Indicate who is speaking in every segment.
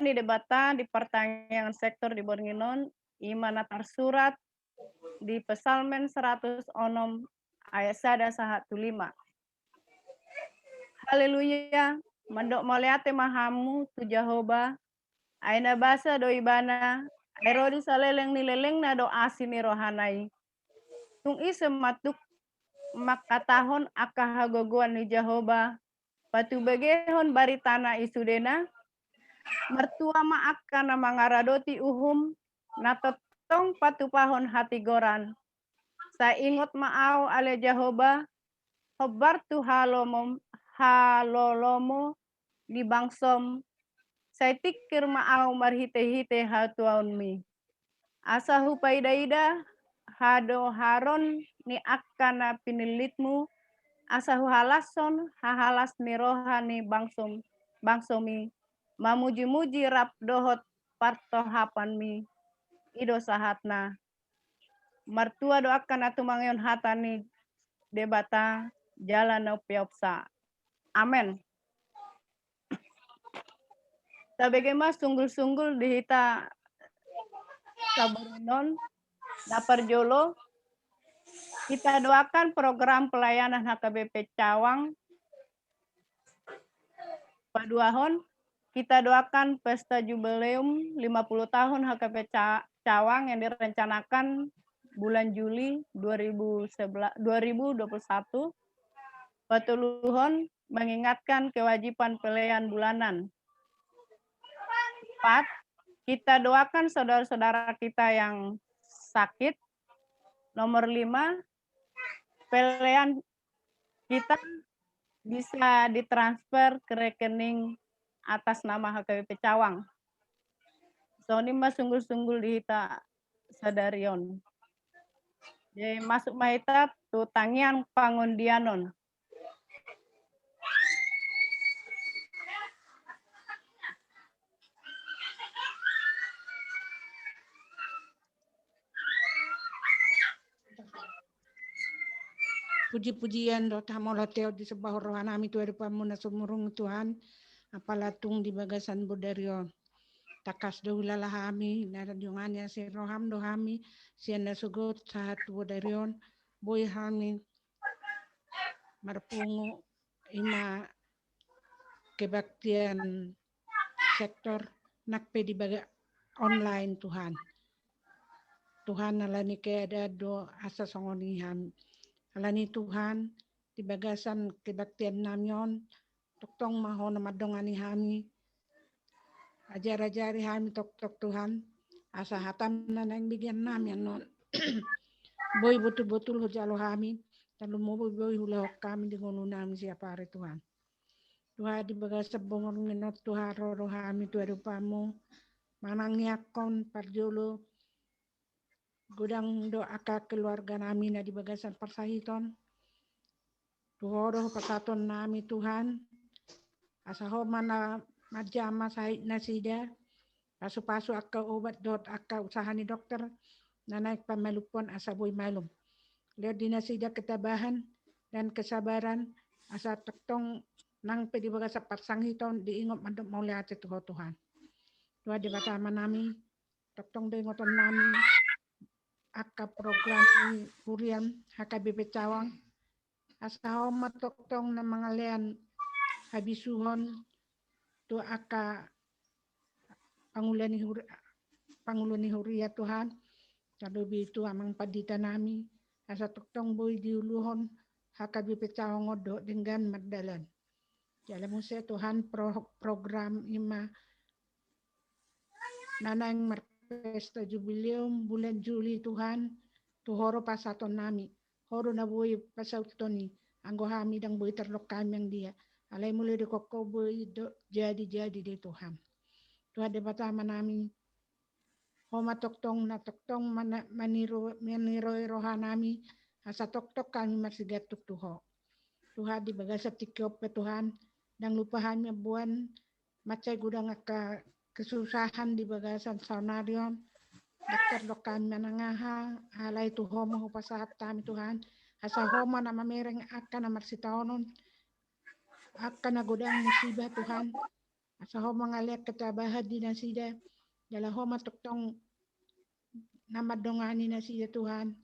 Speaker 1: ni debata di pertanyaan sektor di Bornginon, imana tersurat di Pesalmen 106 ayat 1-5. Haleluya, mandok moliate mahamu tu Jehovah, aina basa do ibana, airodi saleleng ni leleng na do asini rohanai. Tung isa matuk makatahon akahagogoan ni Jehovah, patu begehon baritana isudena, mertua maaka na mangaradoti uhum, na totong patupahon hati goran. Sa ingot maaw ale Jehovah, hobar tu halolomo di bangsom, sa tikir maaw marhite-hite hatuaun mi. Asa hupaida-ida, hado haron ni akana pinilitmu, asa halason hahalas ni rohani bangsomi, mamuji-muji rap dohot partohapan mi, ido sahatna. Martua doakan atu mangyon hatani debata jalan no piopsa. Amen. Tabegema sunggul-sunggul dihita saborinon daparjolo. Kita doakan program pelayanan HKBP Cawang Paduahon. Kita doakan pesta jubileum 50 tahun HKBP Cawang yang direncanakan bulan Juli 2021. Patuluhon mengingatkan kewajiban pelayan bulanan. 4. Kita doakan saudara-saudara kita yang sakit. Nomor 5. Pelayan kita bisa ditransfer ke rekening atas nama HKBP Cawang. So ini mas sunggul-sunggul dihita sadarion. Jadi masuk mahita tu tangian pangundianon.
Speaker 2: Puji-pujian do tamola teo di sebah rohanami Tuhan pamuna sumurung Tuhan apalatung di bagasan bodario takas do lalahami nara jungannya si roham do hami sianda sugot sahat bodarion boy hami marpungu ima kebaktian sektor nakpe di baga online Tuhan. Tuhan alani keada do asa songonihan. Alani Tuhan di bagasan kebaktian namyon toktong mahon madongani hami ajar-ajari hami tok Tuhan asa hatam nanang bigyan namin non boy betul-betul hujalo hami lalu mo boy hula kami di ngono nami siapa hari Tuhan. Tuhan di bagasa bongor ngenot Tuhan roh hami Tuhan rupamu manang yakon parjolo gudang doa keluarga nami na di bagasan persahiton. Tuhoro pasaton nami Tuhan. Asaho mana majama sahid nasida. Pasu-pasu akka obat dot akka usahani dokter. Naik pamalupon asa boy malum. Lihat di nasida ketabahan dan kesabaran. Asa tektong nang pedi bagasa parsanghiton diingot mandok mau lihat Tuhan. Tuhan di batama nami. Tektong dengoton nami. Akka program hurian HKBP Cawang. Asa matoktong na mangalian habisuhon tu aka pangulani huria Tuhan kadobi itu amang padita nami asa toktong boy diuluhon HKBP Cawang odo dengan magdalan jalamu se Tuhan program ima nanang marpesta jubileum bulan Juli Tuhan tuhoro pasaton nami horo na boy pasautoni anggo hami dang boy terlok kami yang dia alai mulai de koko boy jadi di Tuhan de batama nami homa toktong na toktong maniro rohanami asa tok kami masih gatuk tuho Tuhan di bagasa tikiop pe Tuhan dang lupahan buan macai gudang aka kesusahan di bagasan saunarion Dokter lokan manangaha alai tu homo pasahat kami Tuhan asa homo nama mereng akan nama sitaonon akan godang musibah Tuhan asa ho mangaliat ketabahan di nasida dalam ho matuktong nama dongani nasida Tuhan.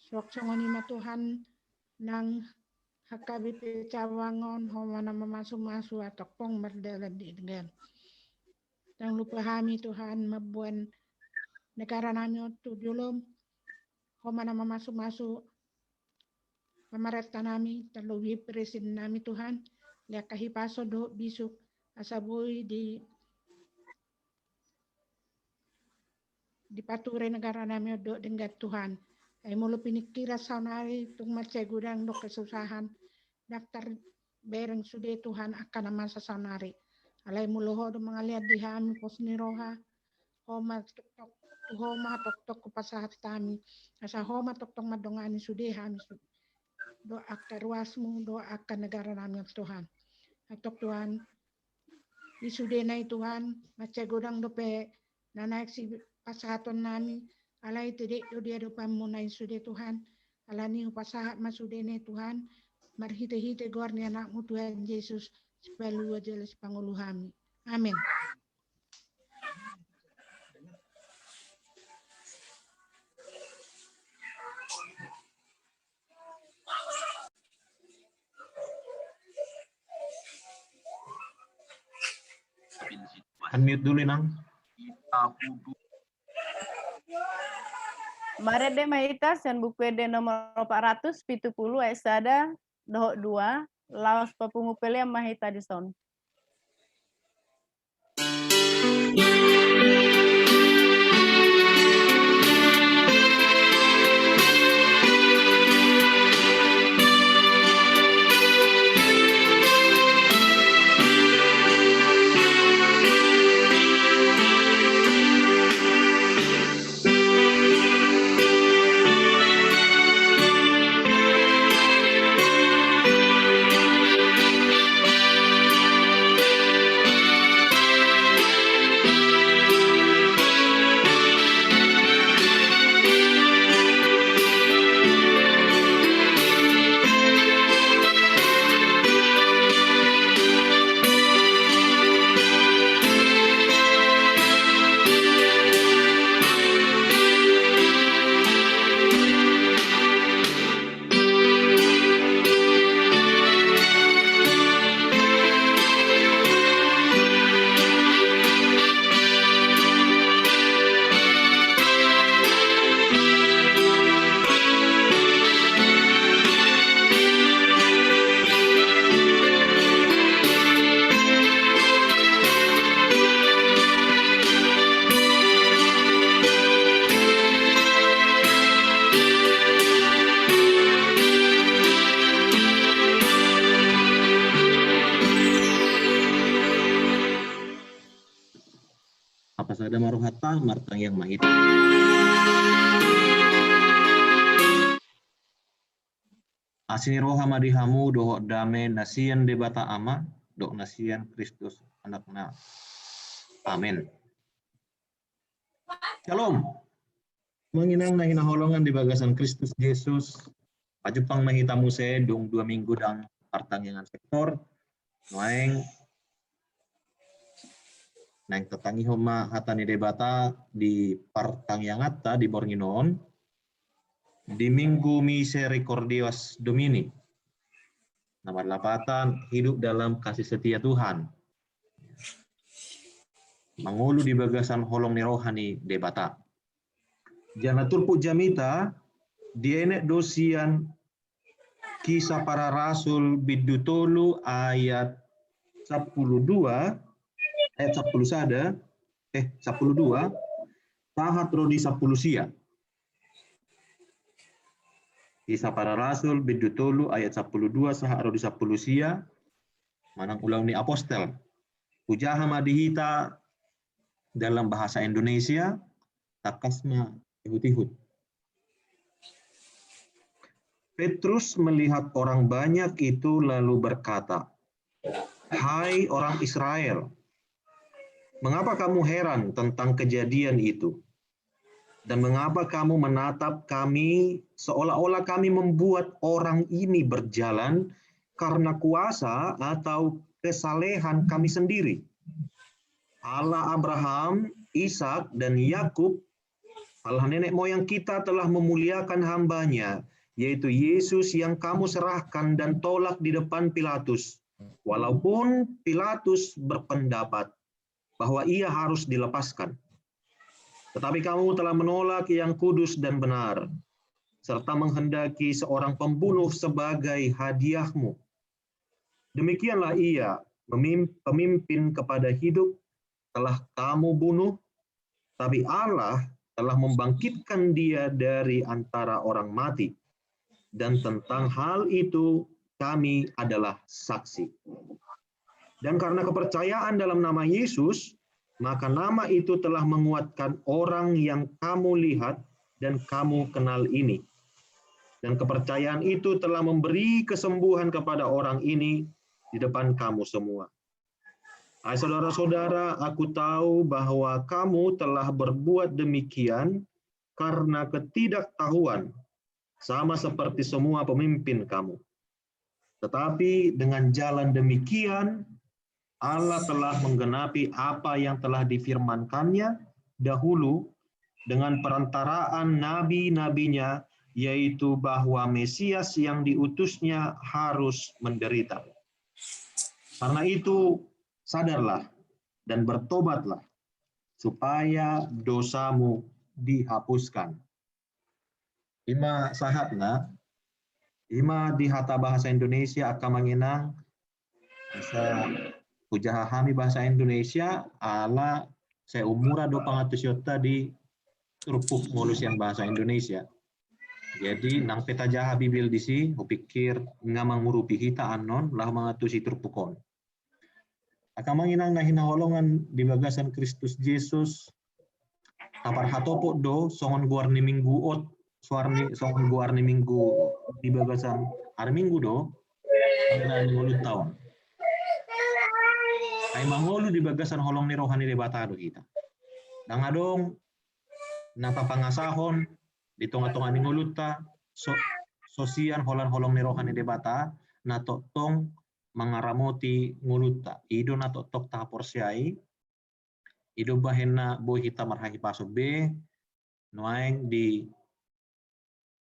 Speaker 2: Sok songoni ma Tuhan nang HKBP Cawangon ho mana memasu-masu atau pong berdalam di dengan. Jangan lupa kami Tuhan membuat negara nami tu julum ho mana memasu-masu pemerintah nami terlebih presiden nami Tuhan lihat kahipaso do bisuk asabui di pature negara nami do dengan Tuhan. Ay mulu pinikira saunari tung macai gudang do kesusahan daftar bereng sude Tuhan akan masa saunari. Alay mulu ho do mangaliat di hami pos niroha homa tok kupasahat kami asa homa tok madongani sude hami do akan ruasmu do akan negara nami Tuhan. Atok Tuhan di sude nai Tuhan macai gudang do pe nanaik si pasahaton nami alai tidak do dia do pamunai sude Tuhan alani upasahat masude ne Tuhan marhite-hite gorni anakmu Tuhan Yesus sepalu jelas pangulu kami. Amin.
Speaker 3: Unmute dulu nang.
Speaker 1: Mare de mahita sen buku de nomor 470 esada dohok 2 laos papungu pele mahita di son.
Speaker 3: Apa sada maruhata martang yang mahit. Asini roha madihamu doho dame nasian debata ama dok nasian Kristus anakna. Amin. Shalom. Menginang na hinaholongan di bagasan Kristus Yesus. Pajupang mahitamu se dong 2 minggu dang partangyangan sektor. Noeng nang tetangi homa hatani debata di partangyangatta di Bornginon di minggu misericordias Domini. Nomor 8 hidup dalam kasih setia Tuhan. Mangulu di bagasan holong ni rohani debata. Jana turpu jamita dienek dosian kisah para rasul bidutolu ayat 12 ayat 10 sada 12 tahat rodi 10 sia. Kisah para rasul bidutolu ayat 12 sahat rodi 10 sia manang ulang ni apostel. Ujaha madihita dalam bahasa Indonesia takasma ihut-ihut. Petrus melihat orang banyak itu lalu berkata, "Hai orang Israel, mengapa kamu heran tentang kejadian itu? Dan mengapa kamu menatap kami seolah-olah kami membuat orang ini berjalan karena kuasa atau kesalehan kami sendiri. Allah Abraham, Ishak, dan Yakub, Allah nenek moyang kita telah memuliakan hambanya, yaitu Yesus yang kamu serahkan dan tolak di depan Pilatus. Walaupun Pilatus berpendapat bahwa ia harus dilepaskan. Tetapi kamu telah menolak yang kudus dan benar, serta menghendaki seorang pembunuh sebagai hadiahmu. Demikianlah ia, pemimpin kepada hidup, telah kamu bunuh, tapi Allah telah membangkitkan dia dari antara orang mati. Dan tentang hal itu kami adalah saksi. Dan karena kepercayaan dalam nama Yesus, maka nama itu telah menguatkan orang yang kamu lihat dan kamu kenal ini. Dan kepercayaan itu telah memberi kesembuhan kepada orang ini di depan kamu semua. Hai saudara-saudara, aku tahu bahwa kamu telah berbuat demikian karena ketidaktahuan, sama seperti semua pemimpin kamu. Tetapi dengan jalan demikian, Allah telah menggenapi apa yang telah difirmankannya dahulu dengan perantaraan nabi-nabinya, yaitu bahwa Mesias yang diutusnya harus menderita. Karena itu, sadarlah dan bertobatlah, supaya dosamu dihapuskan. Ima sahatna, ima di hata bahasa Indonesia akan mengenang, bisa pujahami bahasa Indonesia, ala seumura 200 yota di rupuk ngolusian bahasa Indonesia. Jadi, nang peta jaha bibil disi, kupikir ngamang murupi hita anon, lah mengatusi terpukon. Akan menginang na hinaholongan di bagasan Kristus Yesus, tapar hatopok do, songon guarni minggu ot, songon guarni minggu di bagasan hari minggu do, na 50 tahun. Ay mangolu di bagasan holong ni rohani de batado kita. Nang adong, napapangasahon, di tonga-tonga ni nguluta, sosian holan-holong ni rohani de bata, na totong mangaramoti nguluta. Ido na totok tahaporsiai, ido bahena boy hita marhahi paso B, noaeng di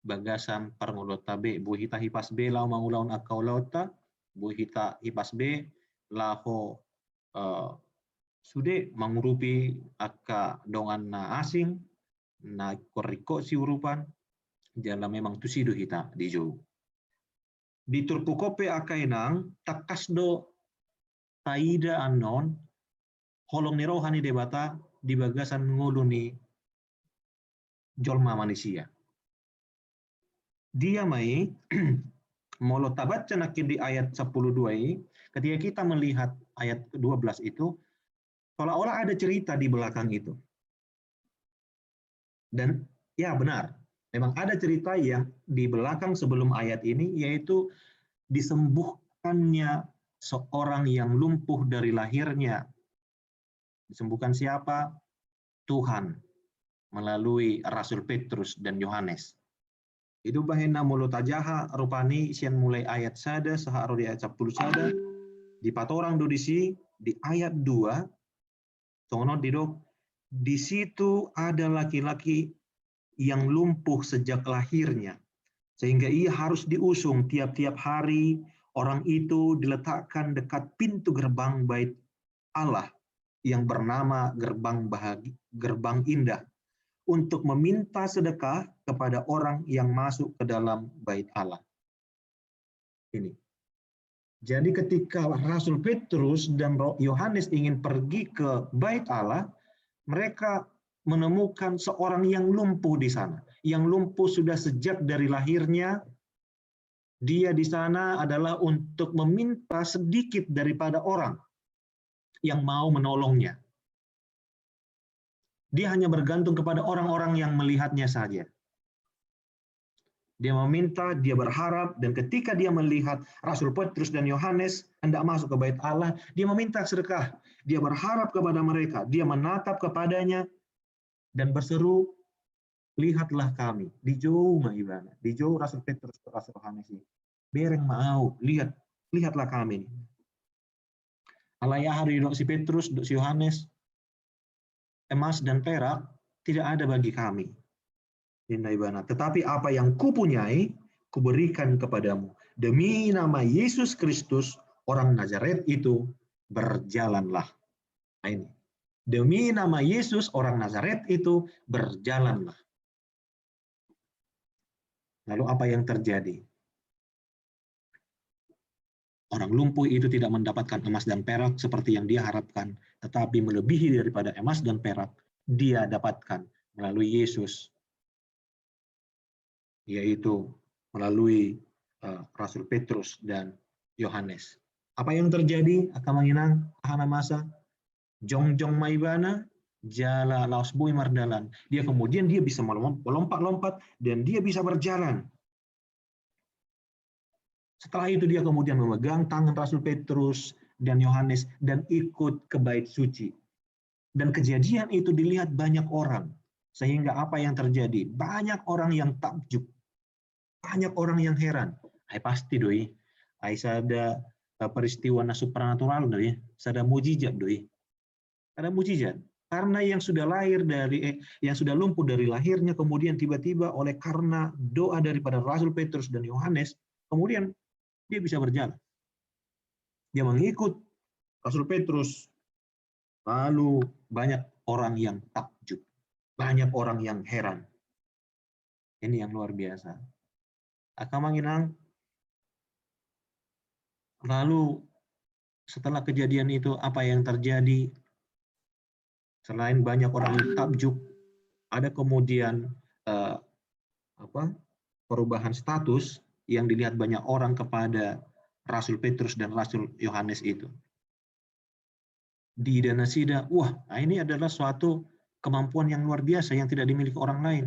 Speaker 3: bagasan parngulota B, boy hita hipas B, lau mangulaun akau lauta, boy hita hipas B, laho sude mangurupi akka dongan na asing, na koriko si urupan, jala memang tusido hita di jauh. Di turpukope akainang takasdo taida anon holong ni rohani debata di bagasan ngulu ni jolma manusia. Dia mai molo tabaca nakin di ayat 12 ketika kita melihat ayat 12 itu seolah-olah ada cerita di belakang itu. Dan ya benar, memang ada cerita yang di belakang sebelum ayat ini, yaitu disembuhkannya seorang yang lumpuh dari lahirnya. Disembuhkan siapa? Tuhan melalui Rasul Petrus dan Yohanes. Itu bahena mulut ajaha rupani isian mulai ayat sada saharo di ayat 10 sada di patorang do disi di ayat 2 songonot di situ ada laki-laki yang lumpuh sejak lahirnya, sehingga ia harus diusung tiap-tiap hari. Orang itu diletakkan dekat pintu gerbang bait Allah yang bernama gerbang indah, untuk meminta sedekah kepada orang yang masuk ke dalam bait Allah. Ini. Jadi ketika Rasul Petrus dan Yohanes ingin pergi ke bait Allah, mereka menemukan seorang yang lumpuh di sana. Yang lumpuh sudah sejak dari lahirnya. Dia di sana adalah untuk meminta sedikit daripada orang yang mau menolongnya. Dia hanya bergantung kepada orang-orang yang melihatnya saja. Dia meminta, dia berharap, dan ketika dia melihat Rasul Petrus dan Yohanes hendak masuk ke bait Allah, dia meminta sedekah. Dia berharap kepada mereka, dia menatap kepadanya, dan berseru, lihatlah kami. Di jauh maibana, di jauh Rasul Petrus dan Rasul Yohanes ini. Bereng mau, lihatlah kami. Alaya hari dok si Petrus, dok si Yohanes, emas dan perak tidak ada bagi kami. Tetapi apa yang kupunyai, kuberikan kepadamu. Demi nama Yesus Kristus, orang Nazaret itu, berjalanlah. Nah ini. Demi nama Yesus, orang Nazaret itu, berjalanlah. Lalu apa yang terjadi? Orang lumpuh itu tidak mendapatkan emas dan perak seperti yang dia harapkan, tetapi melebihi daripada emas dan perak, dia dapatkan melalui Yesus, yaitu melalui Rasul Petrus dan Yohanes. Apa yang terjadi? Akamanginang, ahana masa, jongjong maibana, jala laos bui mardalan. Dia kemudian dia bisa melompat-lompat dan dia bisa berjalan. Setelah itu dia kemudian memegang tangan Rasul Petrus dan Yohanes dan ikut ke bait suci. Dan kejadian itu dilihat banyak orang. Sehingga apa yang terjadi? Banyak orang yang takjub. Banyak orang yang heran. Pasti doi. Ada peristiwa supranatural doi. Ada mujizat doi. Ada mujizat. Karena yang sudah yang sudah lumpuh dari lahirnya kemudian tiba-tiba oleh karena doa daripada Rasul Petrus dan Yohanes, kemudian dia bisa berjalan. Dia mengikut Rasul Petrus. Lalu banyak orang yang takjub. Banyak orang yang heran. Ini yang luar biasa. Akamanginang. Lalu setelah kejadian itu apa yang terjadi? Selain banyak orang yang takjub, ada kemudian perubahan status yang dilihat banyak orang kepada Rasul Petrus dan Rasul Yohanes itu. Di Danasida, ini adalah suatu kemampuan yang luar biasa yang tidak dimiliki orang lain.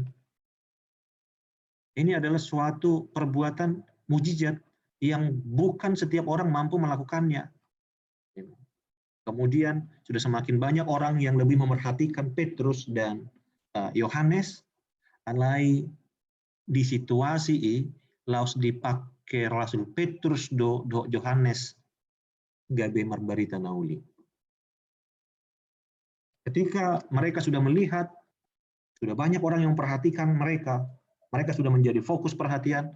Speaker 3: Ini adalah suatu perbuatan mujizat yang bukan setiap orang mampu melakukannya. Kemudian sudah semakin banyak orang yang lebih memerhatikan Petrus dan Yohanes, alai di situasi laos dipakai Rasul Petrus do Yohanes gabe marbarita nauli. Ketika mereka sudah melihat, sudah banyak orang yang memperhatikan mereka sudah menjadi fokus perhatian,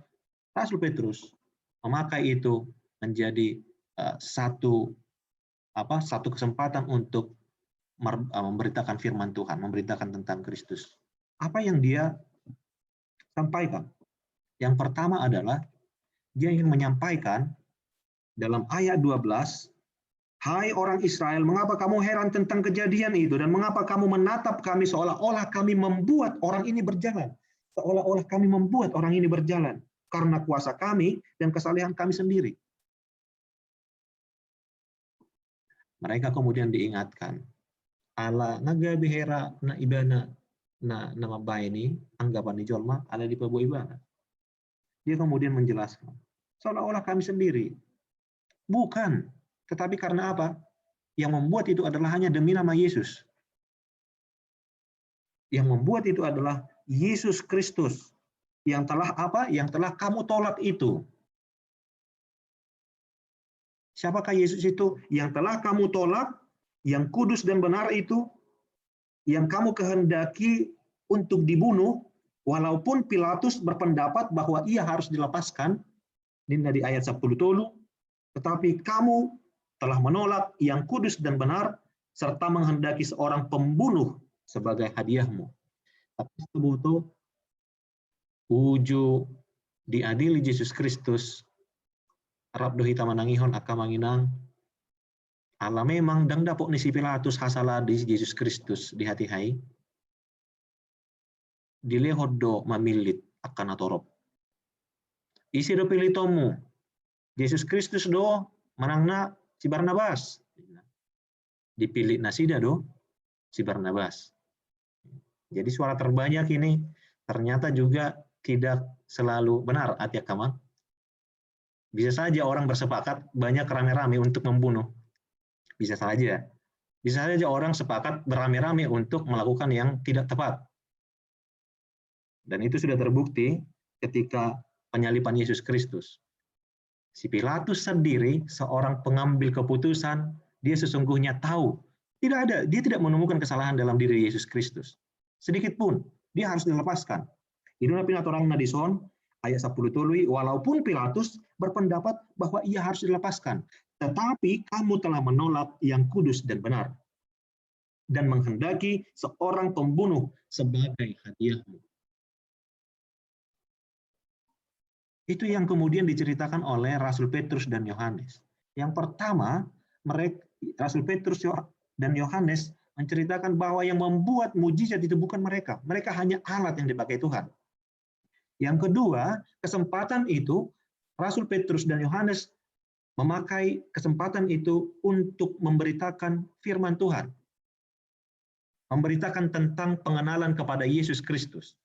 Speaker 3: Rasul Petrus memakai itu menjadi satu kesempatan untuk memberitakan firman Tuhan, memberitakan tentang Kristus. Apa yang dia sampaikan? Yang pertama adalah dia ingin menyampaikan dalam ayat 12, hai orang Israel, mengapa kamu heran tentang kejadian itu dan mengapa kamu menatap kami seolah-olah kami membuat orang ini berjalan? Seolah-olah kami membuat orang ini berjalan karena kuasa kami dan kesalehan kami sendiri. Mereka kemudian diingatkan, ala naga bihera na ibana na nama baini anggapan di jolma ala di pebo ibana. Dia kemudian menjelaskan, seolah-olah kami sendiri. Bukan, tetapi karena apa? Yang membuat itu adalah hanya demi nama Yesus. Yang membuat itu adalah Yesus Kristus. Yang telah apa? Yang telah kamu tolak itu. Siapakah Yesus itu? Yang telah kamu tolak, yang kudus dan benar itu, yang kamu kehendaki untuk dibunuh, walaupun Pilatus berpendapat bahwa ia harus dilepaskan, ini di ayat 10 tolu, tetapi kamu telah menolak yang kudus dan benar, serta menghendaki seorang pembunuh sebagai hadiahmu. Tapi sebetulnya uju diadili Yesus Kristus, Rabdo hita manangihon akamanginang, Allah memang dang dapok ni si Pilatus hasala di Yesus Kristus di hati hai, dilehodo mamilit akan atorop. Isi do pilih tomu, Yesus Kristus do manangna si Barnabas. Dipilih nasida do si Barnabas. Jadi suara terbanyak ini ternyata juga tidak selalu benar atiak kamang. Bisa saja orang bersepakat banyak rame-rame untuk membunuh. Bisa saja. Bisa saja orang sepakat beramai-ramai untuk melakukan yang tidak tepat. Dan itu sudah terbukti ketika penyaliban Yesus Kristus. Si Pilatus sendiri, seorang pengambil keputusan, dia sesungguhnya tahu. Dia tidak menemukan kesalahan dalam diri Yesus Kristus. Sedikit pun, dia harus dilepaskan. Iduna pinat orang nadison, ayat 10 tului, walaupun Pilatus berpendapat bahwa ia harus dilepaskan, tetapi kamu telah menolak yang kudus dan benar, dan menghendaki seorang pembunuh sebagai hadiahmu. Itu yang kemudian diceritakan oleh Rasul Petrus dan Yohanes. Yang pertama, Rasul Petrus dan Yohanes menceritakan bahwa yang membuat mujizat itu bukan mereka. Mereka hanya alat yang dipakai Tuhan. Yang kedua, kesempatan itu, Rasul Petrus dan Yohanes memakai kesempatan itu untuk memberitakan firman Tuhan. Memberitakan tentang pengenalan kepada Yesus Kristus.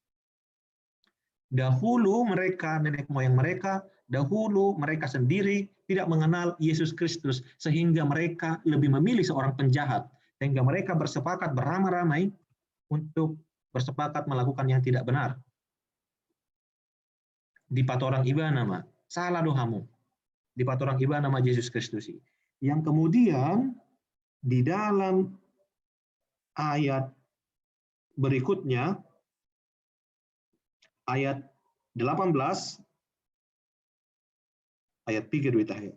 Speaker 3: Dahulu mereka, nenek moyang mereka, dahulu mereka sendiri tidak mengenal Yesus Kristus, sehingga mereka lebih memilih seorang penjahat, sehingga mereka bersepakat beramai-ramai untuk bersepakat melakukan yang tidak benar. Di patorang iba nama, salah dohamu. Di patorang iba nama Yesus Kristus. Yang kemudian di dalam ayat berikutnya, ayat 18, ayat 3 duit akhir.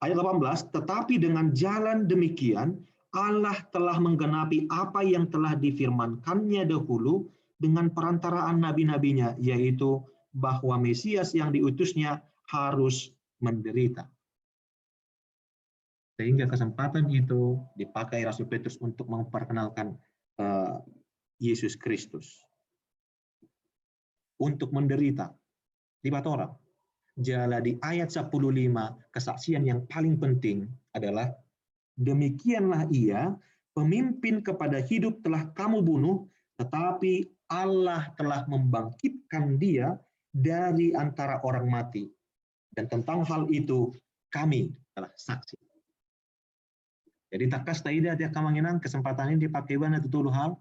Speaker 3: Ayat 18, tetapi dengan jalan demikian, Allah telah menggenapi apa yang telah difirmankannya dahulu dengan perantaraan nabi-nabinya, yaitu bahwa Mesias yang diutusnya harus menderita. Sehingga kesempatan itu dipakai Rasul Petrus untuk memperkenalkan Yesus Kristus. Untuk menderita. Lihat orang. Jadi ayat 15, kesaksian yang paling penting adalah, demikianlah ia, pemimpin kepada hidup telah kamu bunuh, tetapi Allah telah membangkitkan dia dari antara orang mati. Dan tentang hal itu, kami telah saksi. Jadi takas taida tiap kamanginan kesempatan ini dipakai ibana tutulu hal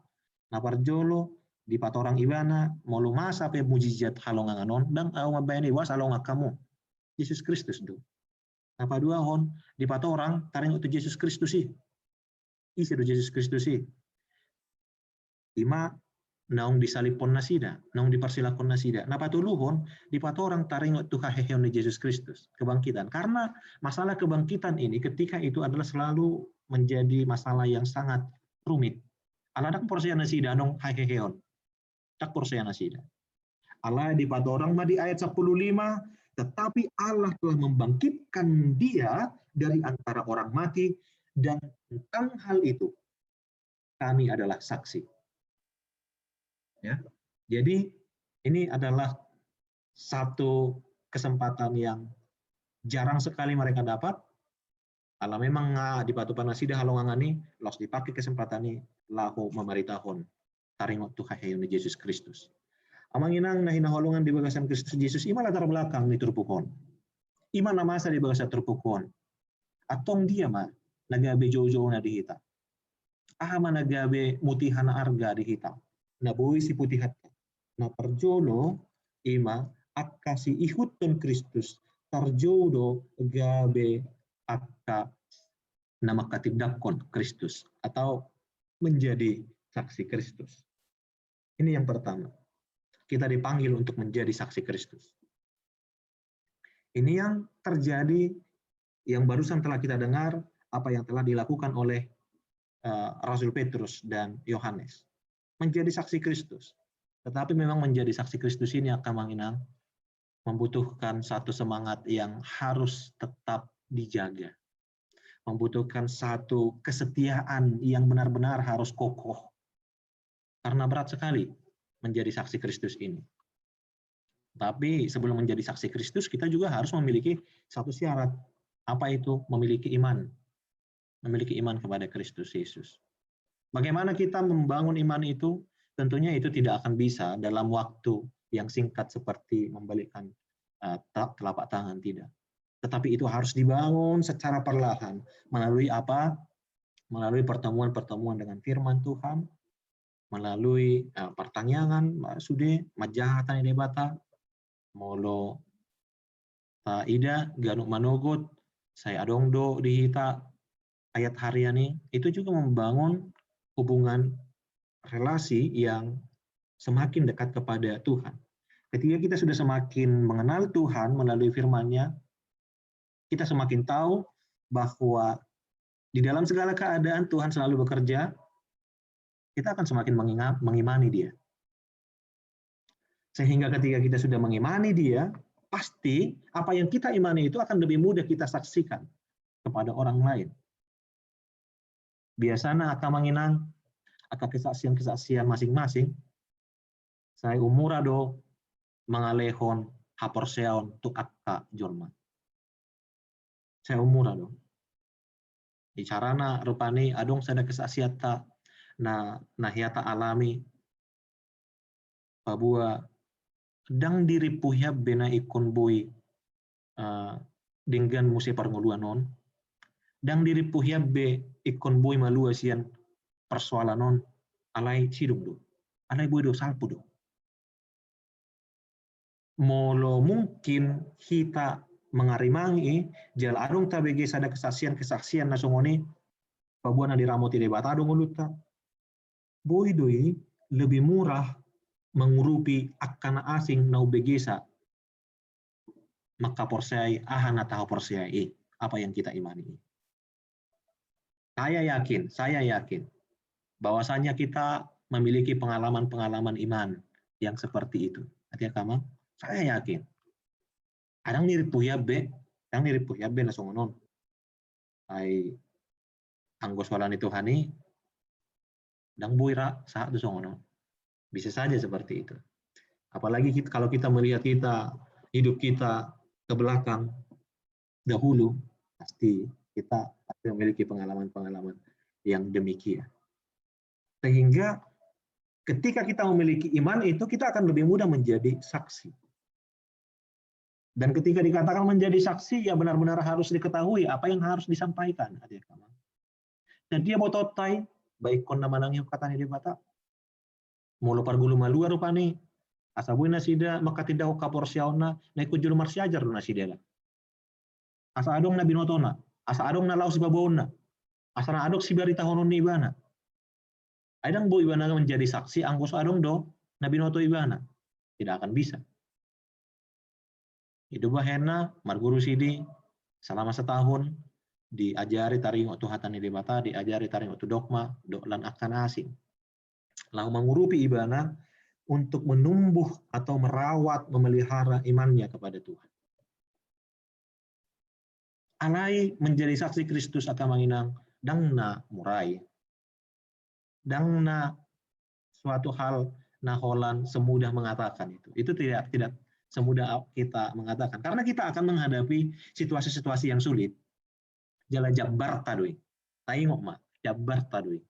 Speaker 3: naparjolo di patorang ibana molu masa pe mujizat halonganganon dan au mabayani was alonga kamu Yesus Kristus do. Napa dua hon di patorang taring itu Yesus Kristus sih. Isi do Yesus Kristus sih. Ima naung disalipon nasida, naung dipersilakon nasida. Napa tuluhon di patorang taring itu haheheon di Yesus Kristus kebangkitan. Karena masalah kebangkitan ini ketika itu adalah selalu menjadi masalah yang sangat rumit. Aladak porsia nasida nong haheheon. Tak porsia nasida. Allah di patorang ma di ayat 15, tetapi Allah telah membangkitkan dia dari antara orang mati, dan tentang hal itu kami adalah saksi. Ya. Jadi ini adalah satu kesempatan yang jarang sekali mereka dapat. Allah memang di patu panasida halongangani los dipakai kesempatan ini lahu memeritahon taringot tu haheun Yesus Kristus. Amanginang nahina holongan di bagasan Kristus Yesus ima latar belakang di turpukon. Ima namasa di bagasan turpukon. Atong dia ma nagabe jojo na dihita. Ama nagabe mutihana arga dihita. Nabuhi si putihat. Na perjolo ima akasi ihuton Kristus tarjodo gabe akka nama katibdakon Kristus atau menjadi saksi Kristus. Ini yang pertama. Kita dipanggil untuk menjadi saksi Kristus. Ini yang terjadi, yang barusan telah kita dengar, apa yang telah dilakukan oleh Rasul Petrus dan Yohanes. Menjadi saksi Kristus. Tetapi memang menjadi saksi Kristus ini akan menginang membutuhkan satu semangat yang harus tetap dijaga. Membutuhkan satu kesetiaan yang benar-benar harus kokoh. Karena berat sekali menjadi saksi Kristus ini. Tapi sebelum menjadi saksi Kristus, kita juga harus memiliki satu syarat. Apa itu? Memiliki iman. Memiliki iman kepada Kristus Yesus. Bagaimana kita membangun iman itu? Tentunya itu tidak akan bisa dalam waktu yang singkat seperti membalikkan telapak tangan, tidak. Tetapi itu harus dibangun secara perlahan. Melalui apa? Melalui pertemuan-pertemuan dengan firman Tuhan, melalui pertanyaan, sudah majahatan debata, molo ta ida ganuk manogot saya adongdo di hita ayat hariani itu juga membangun hubungan relasi yang semakin dekat kepada Tuhan. Ketika kita sudah semakin mengenal Tuhan melalui firman-Nya, kita semakin tahu bahwa di dalam segala keadaan Tuhan selalu bekerja, kita akan semakin mengimani Dia. Sehingga ketika kita sudah mengimani Dia, pasti apa yang kita imani itu akan lebih mudah kita saksikan kepada orang lain. Biasanya akan menginang, akan kesaksian-kesaksian masing-masing, saya umurado mengalehon haporseon tu akka jolma. Saya umurado. Di carana rupani adong sada kesaksiata na nahiata alami pabua dang diri puhya bena ikon boy dengan musi parngoluan non dang diri puhya be ikon boy malua sian persoalan non alai sidung do alai boy do salpu do molo mungkin kita mengarimangi jal adong tabege sada kesaksian nasongoni pabuana diramoti debata adong uluta boy doi lebih murah mengurupi akana asing nau begesa maka porsai ahana tahu porsai apa yang kita imani. Saya yakin bahwasanya kita memiliki pengalaman-pengalaman iman yang seperti itu. Artinya kamu, saya yakin. Adang nirip puhya be nasongonon. Ai anggos walani Tuhani dang buira saat nasongonon. Bisa saja seperti itu. Apalagi kalau kita melihat hidup kita ke belakang dahulu, pasti kita memiliki pengalaman-pengalaman yang demikian. Sehingga ketika kita memiliki iman itu, kita akan lebih mudah menjadi saksi. Dan ketika dikatakan menjadi saksi, ya benar-benar harus diketahui apa yang harus disampaikan. Dan dia bototai, baik konna manangnya katanya di bata, molo pargulu malua rupani asabuina sida maka tidak kapor siauna na ikujul marsiajar na sida asa adong na binotona asa adong na laos babona asa na adok si barita honon ni ibana adang bo ibana menjadi saksi anggos adong do na binoto ibana tidak akan bisa. Itu bahena marguru sidi selama setahun diajari taring waktu hatani debata diajari taring waktu dogma lan akan asing lalu mengurupi ibana untuk menumbuh atau merawat, memelihara imannya kepada Tuhan. Alai menjadi saksi Kristus akan menginang dangna murai. Dangna suatu hal naholan semudah mengatakan itu. Itu tidak semudah kita mengatakan. Karena kita akan menghadapi situasi-situasi yang sulit. Jala jabbar tadui. Taingok ma, jabbar tadui.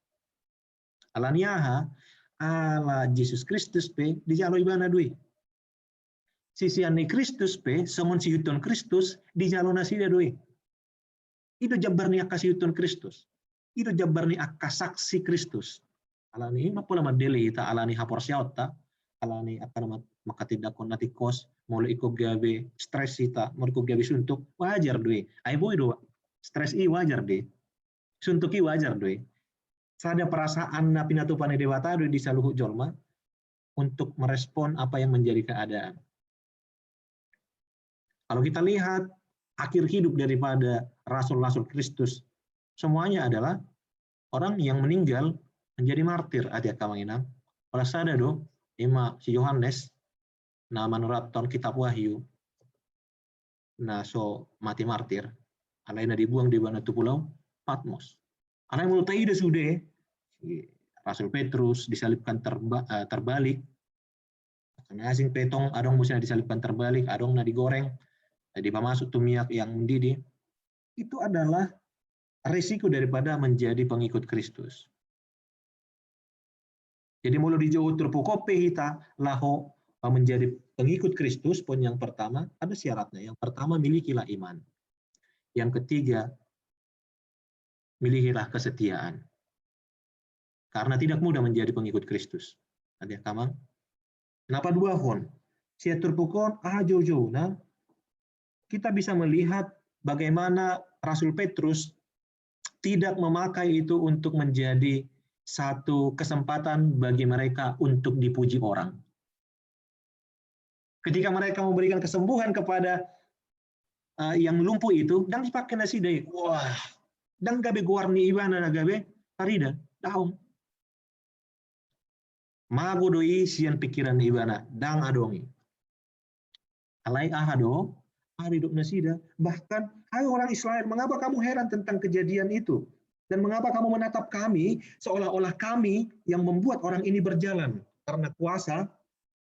Speaker 3: Alaniaha ala Yesus Kristus pe di jalo ibana dui. Sisiani Kristus pe somon si yuton Kristus di jalo nasida dui. Itu jabar ni akka si yuton Kristus. Itu jabar ni akka saksi Kristus. Alani mapola madeli ta alani haporsiauta alani akan makatidakon natikos molo iko gabe stres ita molo iko gabe suntuk wajar dui. Ai boy do stres i wajar de. Suntuk i wajar dui. Sada perasaan na pinatupane dewata di saluhuk jolma untuk merespon apa yang menjadi keadaan. Kalau kita lihat akhir hidup daripada rasul-rasul Kristus, semuanya adalah orang yang meninggal menjadi martir. Adia kamanginang. Oleh sada do, ima si Yohanes, na manuraton kitab Wahyu, na so mati martir, alay na dibuang di bawah pulau Patmos. Alay mulut ida sudah, Rasul Petrus disalibkan terbalik. Karena asing petong adong musina disalibkan terbalik, adong na digoreng, dipamasuk tumiak yang mendidih. Itu adalah resiko daripada menjadi pengikut Kristus. Jadi mulu dijauh terpukope hita laho menjadi pengikut Kristus pun yang pertama ada syaratnya. Yang pertama milikilah iman. Yang ketiga milikilah kesetiaan. Karena tidak mudah menjadi pengikut Kristus. Ada kamang. Kenapa dua hon? Sia terpukon jauh-jauh nah. kita bisa melihat bagaimana Rasul Petrus tidak memakai itu untuk menjadi satu kesempatan bagi mereka untuk dipuji orang. Ketika mereka memberikan kesembuhan kepada yang lumpuh itu, dan dipakai nasi deh, wah, dan gabe guarni ibana na gabe tarida, daun. Mago doi sian pikiran ibana, dang adongi. Alai ahado, hari dok nasida, bahkan hai orang Israel, mengapa kamu heran tentang kejadian itu? Dan mengapa kamu menatap kami seolah-olah kami yang membuat orang ini berjalan karena kuasa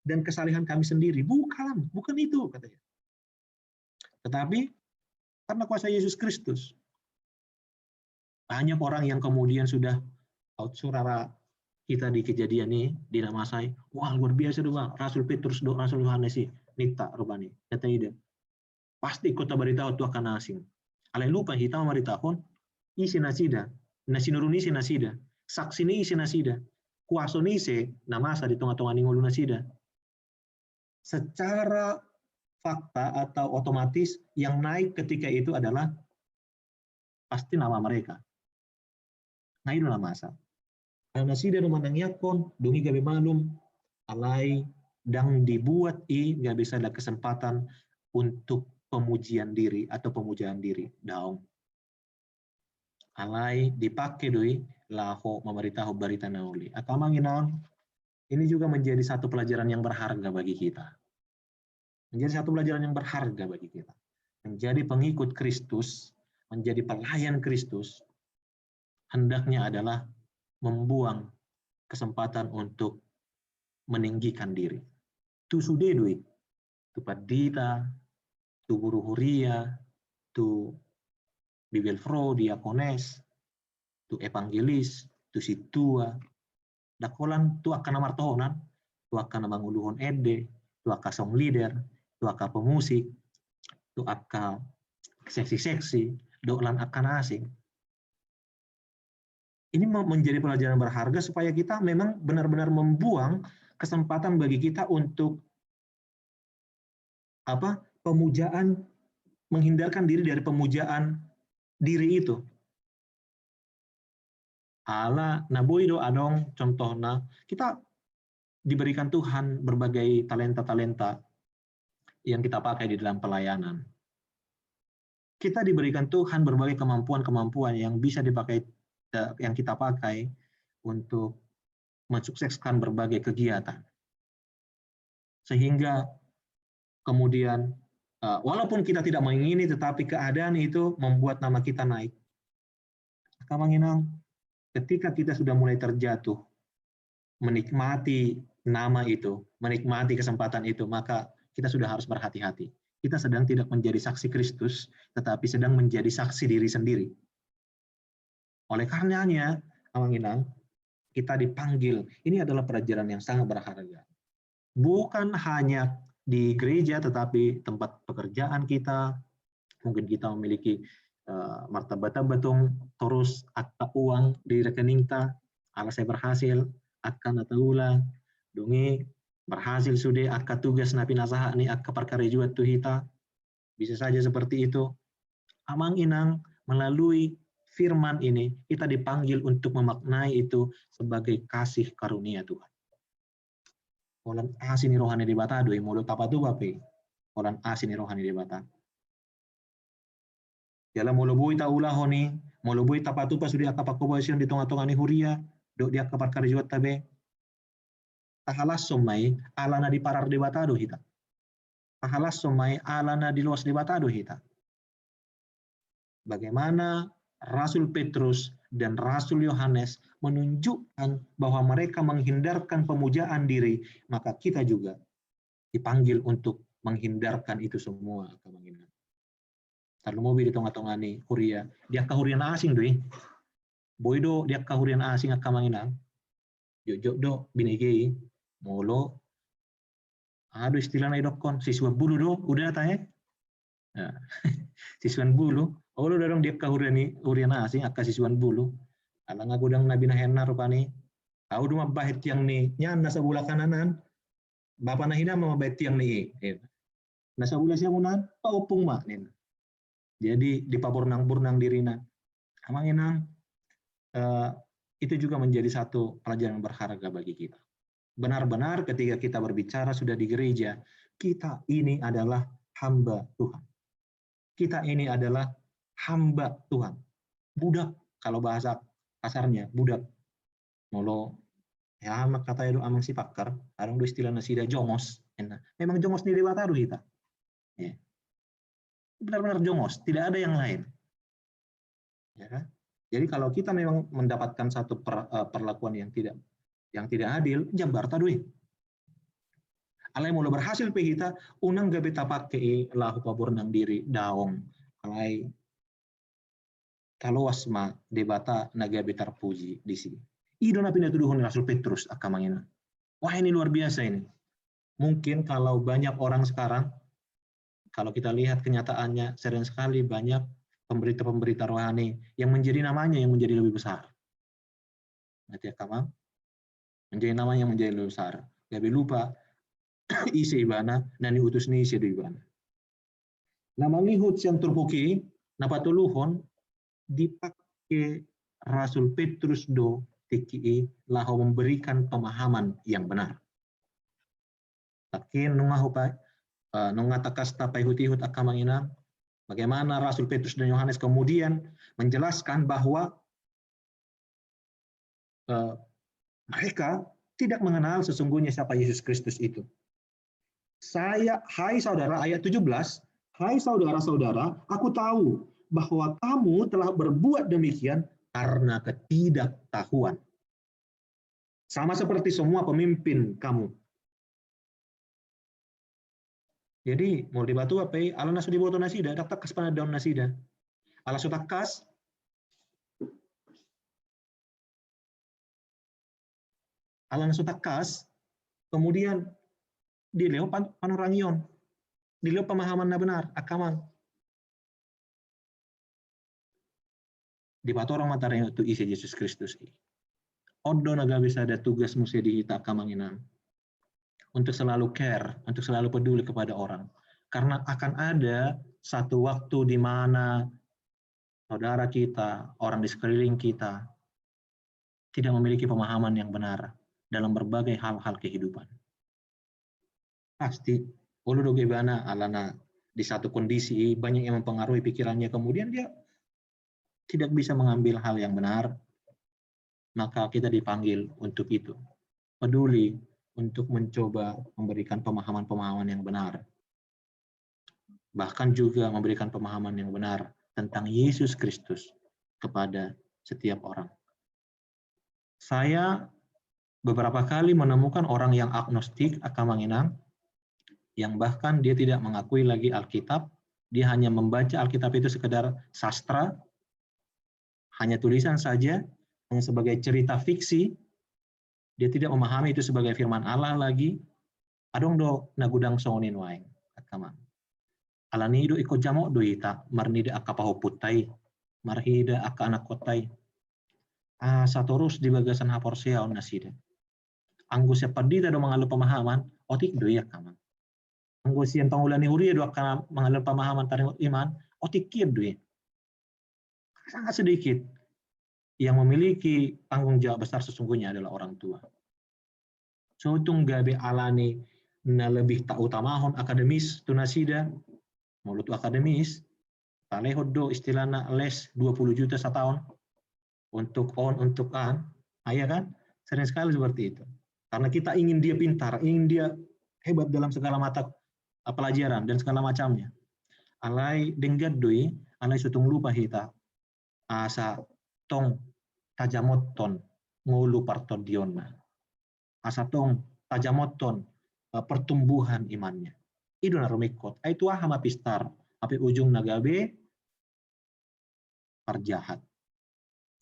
Speaker 3: dan kesalehan kami sendiri? Bukan itu katanya. Tetapi karena kuasa Yesus Kristus. Banyak orang yang kemudian sudah saudara kita di kejadian ini dinamasai, wah luar biasa doang, Rasul Petrus do Rasul Yohanes sih, nita rupani, kata ide. Pasti kota beritahu tu akan asing. Alai lupa hitam beritahu, isi nasida, nasinurun isi nasida, saksi ni isi nasida, kuaso ni isi namasa di tengah-tengah ningulu nasida. Secara fakta atau otomatis yang naik ketika itu adalah pasti nama mereka. Nah itu namasa. Karena sida rumandang yakon, dungi gabe malum, alai, dan dibuat gak bisa ada kesempatan untuk pemujian diri atau pemujaan diri. Daung. Alai dipakai doi, laho memeritahu berita nauli. Akamang inang, ini juga menjadi satu pelajaran yang berharga bagi kita. Menjadi satu pelajaran yang berharga bagi kita. Menjadi pengikut Kristus, menjadi pelayan Kristus, hendaknya adalah membuang kesempatan untuk meninggikan diri. Tu sudedui, tu padita, tu guru huria, tu bibelfro, diakones, tu evangelis, tu situa, dakolan tu akan namartohonan, tu akan manguluhon ede, tu akan song leader, tu akan pemusik, tu akan seksi-seksi, doklan akan asing. Ini menjadi pelajaran berharga supaya kita memang benar-benar membuang kesempatan bagi kita untuk pemujaan, menghindarkan diri dari pemujaan diri itu. Ala naboido adong contohnya, kita diberikan Tuhan berbagai talenta-talenta yang kita pakai di dalam pelayanan. Kita diberikan Tuhan berbagai kemampuan-kemampuan yang bisa dipakai, yang kita pakai untuk mensukseskan berbagai kegiatan. Sehingga kemudian walaupun kita tidak mengingini, tetapi keadaan itu membuat nama kita naik. Kamanginang, ketika kita sudah mulai terjatuh, menikmati nama itu, menikmati kesempatan itu, maka kita sudah harus berhati-hati. Kita sedang tidak menjadi saksi Kristus, tetapi sedang menjadi saksi diri sendiri. Oleh karenanya, Kamanginang, kita dipanggil. Ini adalah pelajaran yang sangat berharga. Bukan hanya di gereja, tetapi tempat pekerjaan kita, mungkin kita memiliki martabat betung terus akta uang di rekening kita, ala saya berhasil, akan atau ulang, dungi berhasil sudah akka tugas napi nasaha ni akka perkara juat tu hita, bisa saja seperti itu. Amang inang melalui firman ini kita dipanggil untuk memaknai itu sebagai kasih karunia Tuhan. Olan asini rohani di bata doi mulut apa tu bape. Olan asini rohani di bata. Jala mulubui ta ulahoni, mulubui tapatu pas sudah akapak kobasion di tengah-tengah ni huria, dok dia kapar karjuat tabe. Tahalas somai alana di parar di bata do hita. Tahalas somai alana di luas di bata do hita. Bagaimana Rasul Petrus dan Rasul Yohanes menunjukkan bahwa mereka menghindarkan pemujaan diri, maka kita juga dipanggil untuk menghindarkan itu semua. Kalau mau di tengah-tengah nih huria, dia kahurian asing doi. Boydo dia kahurian asing akamanginang. Jojok do binegei molo. Aduh istilah na idokon siswa bulu do udah tanya. Nah, siswan bulu. Oh lo dorong dia kahurian asing akka siswan bulu. Alang agudang nabi na henna rupani. Kau duma bahit yang ni nyan nasa bula kananan. Bapak na hina mabahit yang ni. Nasa ulas yang unan, paupung mak nin. Jadi di papurnang-purnang dirina. Amanginang, itu juga menjadi satu pelajaran berharga bagi kita. Benar-benar ketika kita berbicara sudah di gereja, kita ini adalah hamba Tuhan. Kita ini adalah hamba Tuhan. Budak, kalau bahasa kasarnya, budak. Molo, ya kata itu amang si pakar, arang do istilah nasida jongos. Memang jongos di dewa taruh kita. Ya. Benar-benar jongos, tidak ada yang lain. Ya kan? Jadi kalau kita memang mendapatkan satu perlakuan yang tidak adil, jabar tadui. Alai mula berhasil pehita, unang gabe tapake lahu paburnang diri daong. Alai taloas ma debata nagabe terpuji di sini. Ido na pinatuduhon Rasul Petrus akamangina. Wah ini luar biasa ini. Mungkin kalau banyak orang sekarang, kalau kita lihat kenyataannya, sering sekali banyak pemberita-pemberita rohani yang menjadi namanya yang menjadi lebih besar. Nanti ya kamang, menjadi namanya yang menjadi lebih besar. Gabe lupa isi ibana dan diutus ni isi ibana. Namangihut yang turpuki napatuluhon dipakai Rasul Petrus do tiki lahu memberikan pemahaman yang benar. Takin nungatakas tapai hutihut akamangina bagaimana Rasul Petrus dan Yohanes kemudian menjelaskan bahwa mereka tidak mengenal sesungguhnya siapa Yesus Kristus itu. Hai saudara, ayat 17, hai saudara-saudara, aku tahu bahwa kamu telah berbuat demikian karena ketidaktahuan. Sama seperti semua pemimpin kamu. Jadi, mau dibatu apa? Ala nasu diboto nasida, daktak kas pada daun nasida. Ala sutakas, ala nasu takas, kemudian dileo panorangion, dileo pemahaman na benar, akamang. Di orang matanya itu isi Yesus Kristus. Odo naga bisa ada tugas musia dihita akamanginan. Untuk selalu care, untuk selalu peduli kepada orang. Karena akan ada satu waktu di mana saudara kita, orang di sekeliling kita, tidak memiliki pemahaman yang benar dalam berbagai hal-hal kehidupan. Pasti, ulu dogebana alana di satu kondisi banyak yang mempengaruhi pikirannya, kemudian dia tidak bisa mengambil hal yang benar, maka kita dipanggil untuk itu. Peduli untuk mencoba memberikan pemahaman-pemahaman yang benar. Bahkan juga memberikan pemahaman yang benar tentang Yesus Kristus kepada setiap orang. Saya beberapa kali menemukan orang yang agnostik akamanginang, yang bahkan dia tidak mengakui lagi Alkitab, dia hanya membaca Alkitab itu sekedar sastra, hanya tulisan saja, hanya sebagai cerita fiksi, dia tidak memahami itu sebagai firman Allah lagi. Adong do nagudang songonin waeng akamang. Alani do ikut jamok do ita marnida akapahuputai, marhida aka anak kotai. Satorus di bagasan haporsia on nasida. Anggus ya padita do mengalu pemahaman, otik do ya kamang. Anggus yang tangulani huria do akan mengalu pemahaman taring iman, otik kieu do ya. Sangat sedikit. Yang memiliki tanggung jawab besar sesungguhnya adalah orang tua. So gabe alani na lebih tak utamahon akademis tunasida, mulut akademis, talehod do istilahna les 20 juta setahun untuk on untuk an, ayah kan? Sering sekali seperti itu. Karena kita ingin dia pintar, ingin dia hebat dalam segala mata pelajaran dan segala macamnya. Alai denggad doi, alai sutung lupa hita asa tong tajamoton ngulu partodiona. Asatong tajamoton pertumbuhan imannya. Itu narumikot. Itu hama pistar. Api ujung nagabe parjahat.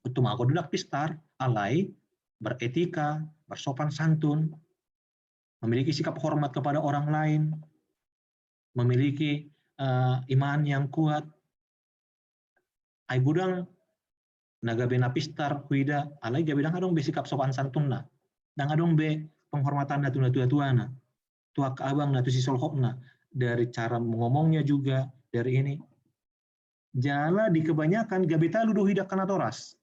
Speaker 3: Utum aku dudak pistar alai beretika, bersopan santun, memiliki sikap hormat kepada orang lain, memiliki iman yang kuat. Ai budang nagabe napistar kuida alai gabe dang adong be sikap sopan santunna dang adong be penghormatan na tuna tuana tua ka abang na tu si solhokna dari cara ngomongnya juga, dari ini. Jala di kebanyakan gabita ludo hidak kana toras.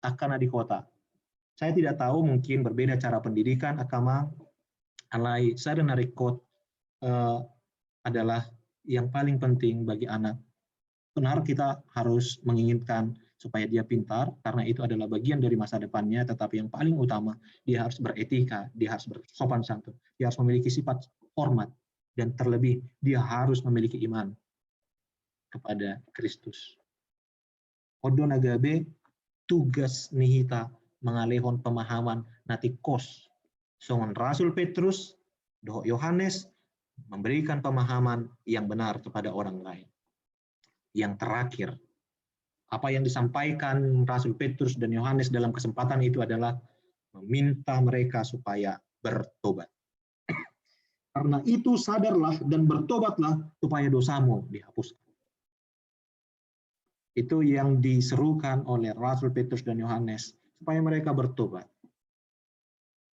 Speaker 3: Akan di kota. Saya tidak tahu, mungkin berbeda cara pendidikan akama alai saya narikot adalah yang paling penting bagi anak. Benar, kita harus menginginkan supaya dia pintar, karena itu adalah bagian dari masa depannya, tetapi yang paling utama, dia harus beretika, dia harus bersopan santun, dia harus memiliki sifat hormat, dan terlebih, dia harus memiliki iman kepada Kristus. Odo nagabe, tugas nihita mengalihon pemahaman nati kos. Songon Rasul Petrus, doh Yohanes, memberikan pemahaman yang benar kepada orang lain. Yang terakhir, apa yang disampaikan Rasul Petrus dan Yohanes dalam kesempatan itu adalah meminta mereka supaya bertobat. Karena itu sadarlah dan bertobatlah supaya dosamu dihapuskan. Itu yang diserukan oleh Rasul Petrus dan Yohanes, supaya mereka bertobat.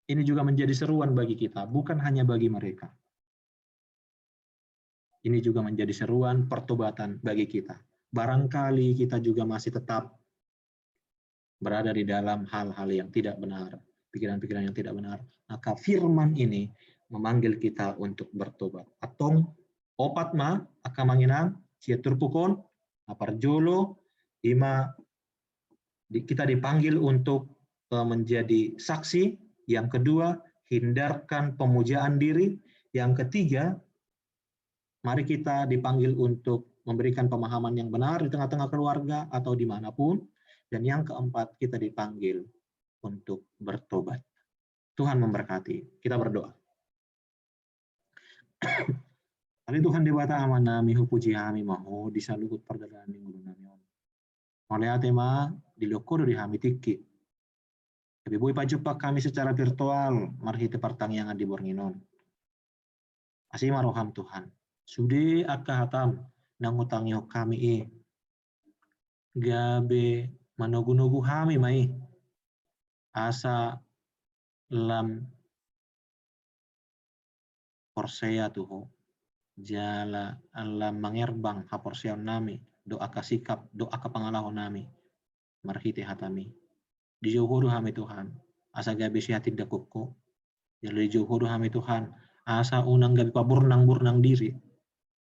Speaker 3: Ini juga menjadi seruan bagi kita, bukan hanya bagi mereka. Ini juga menjadi seruan pertobatan bagi kita. Barangkali kita juga masih tetap berada di dalam hal-hal yang tidak benar, pikiran-pikiran yang tidak benar. Maka firman ini memanggil kita untuk bertobat. Atong opat ma akamanginang sia turpukon aparjolo ima kita dipanggil untuk menjadi saksi. Yang kedua, hindarkan pemujaan diri. Yang ketiga, mari kita dipanggil untuk memberikan pemahaman yang benar di tengah-tengah keluarga atau dimanapun. Dan yang keempat, kita dipanggil untuk bertobat. Tuhan memberkati. Kita berdoa. Kali Tuhan dewata amanami hupuji hami mahu disaluhut perdagangan minggu nami om. Oleh atema dilokodo di hami tiki. Tapi boleh pajumpa kami secara virtual. Marhi tepartang yang di Bornginon. Asih maroham Tuhan. Sude akka hatam nangutangi kami gabe manogu-nogu hami mai asa lam porsea tuho jala alam mangerbang ha porsea nami doa kasikap doa kapangalahon nami marhiti hatami di johuru hami Tuhan asa gabe si hati dakukko jala di johuru hami Tuhan asa unang gabe paburnang diri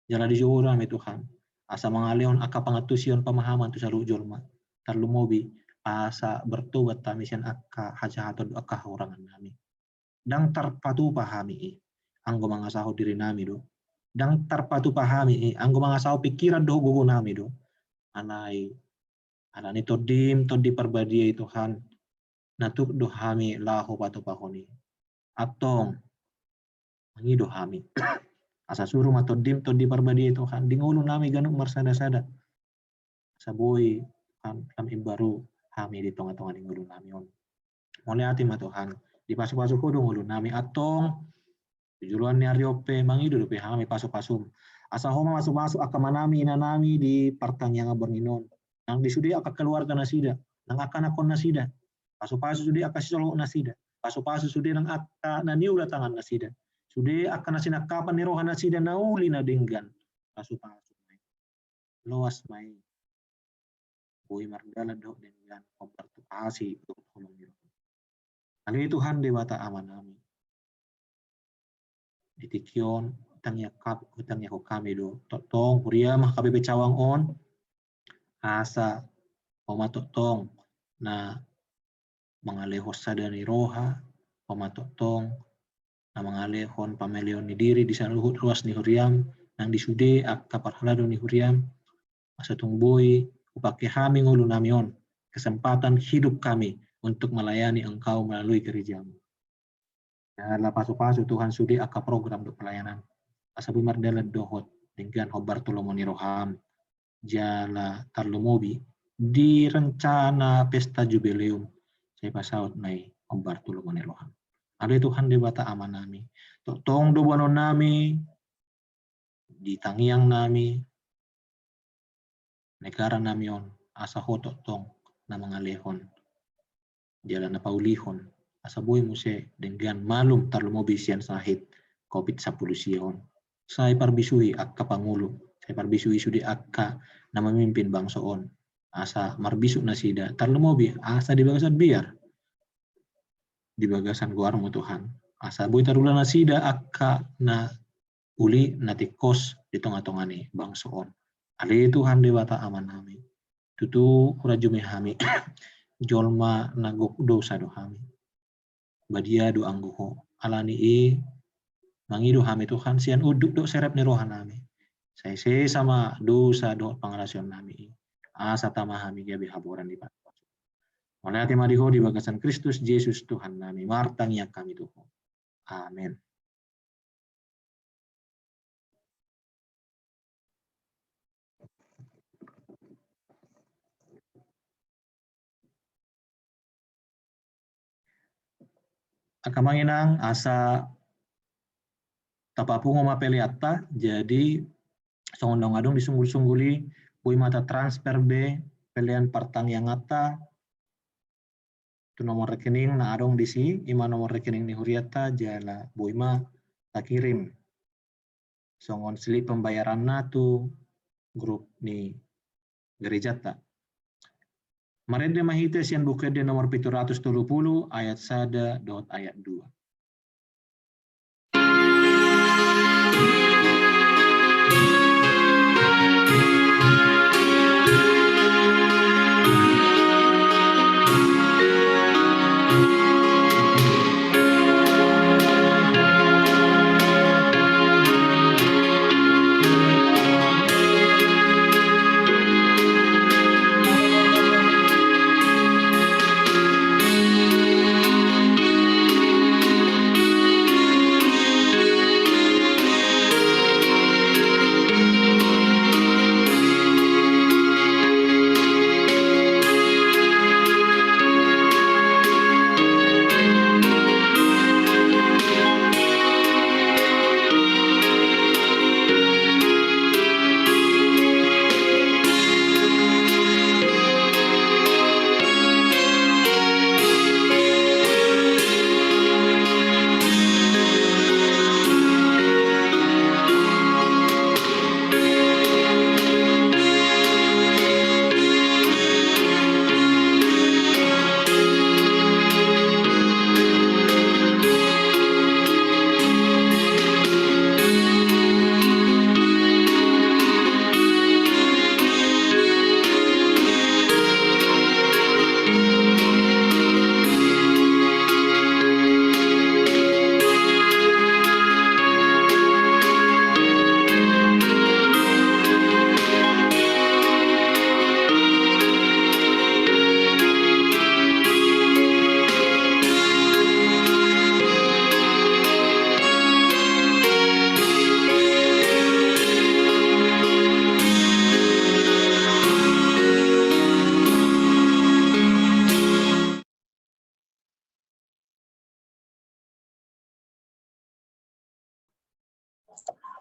Speaker 3: jala di johuru hami Tuhan asa mengalihon aka pangatusion pemahaman tu salu jolma tarlu mobi asa bertobat tamisian aka hajahatod aka hurangan nami dang tarpatu pahami anggo mangasaho diri nami do dang tarpatu pahami anggo mangasaho pikiran do gugu nami do anai anani todim todi perbadia Tuhan natuk do hami lahu patu pahoni atong mangido hami asa suruh matodim todi perbadia Tuhan dingulu nami ganuk marsada-sada saboi kan kami baru kami di tengah-tengah ngulu nami on mulai hati ma Tuhan di pasu-pasu kudu ngulu nami atong tujuan ni ariope mangido dope kami pasu-pasum asa homa masuk-masuk akamanami inanami di pertanyaan Bornginon nang disudi aka keluarga nasida nang akan akon nasida pasu-pasu sudi aka solo nasida pasu-pasu sudi nang aka naniula tangan nasida sudi aka nasina kapan ni rohan nasida nauli na denggan pasu-pasu loas mai Boy mardala do dengan kompartukasi untuk tolong diri. Kali Tuhan dewata aman nami. Ditikion utangnya ko kami do. Totong kuria mah KBP cawang on. Asa pamatotong na mangalehos sadani roha pamatotong na mangalehon pamelion ni diri di saluhut ruas ni huriam nang disude kapar halado ni huriam asa tungboy upake kami ngulu namion kesempatan hidup kami untuk melayani Engkau melalui gerejamu. Jala pasu-pasu Tuhan sudi aka program untuk pelayanan. Asabu mardalan dohot dengan hobar tulomoni roham. Jala tarlumobi di rencana pesta jubileum. Saya pasaut mai hobar tulomoni roham. Ada Tuhan dewata aman nami. Tong do bono nami di tangiang nami negara namion asa hotok tong na mangalehon jalan na paulihon asa boy muse dengan malum tarlumobi sian sahit COVID-10 sion Saya parbisui akka Pangulo. Saya parbisui sudi akka na memimpin bangsa on. Asa marbisuk na sida. Tarlemobi asa di bagasan biar. Di bagasan guarmo Tuhan. Asa boy tarulan na sida akka na uli na tikos di tengah-tengah ni bangsa on. Ale Tuhan dewata aman hami. Tutu rajumi hami. Jolma nagok dosa do hami. Badia do angguho. Alani mangido hami Tuhan sian uduk do serep ni rohan nami. Saya sama dosa do pangalasion nami. Asa tama hami gabi haboran di patwa. Oleh hati madiho di bagasan Kristus Yesus Tuhan nami. Martang yang kami Tuhan. Amin. Akamanginang asa tapapungo mapeliata jadi songondong-adong disunggul-sungguli bui mata transfer B pelian partang yang ngata tu nomor rekening na adong disi ima nomor rekening ni huriata jala bui ma tak kirim songon slip pembayaran na tu grup ni gereja ta marede mahite sian bukede nomor 730 ayat 1 dot ayat 2.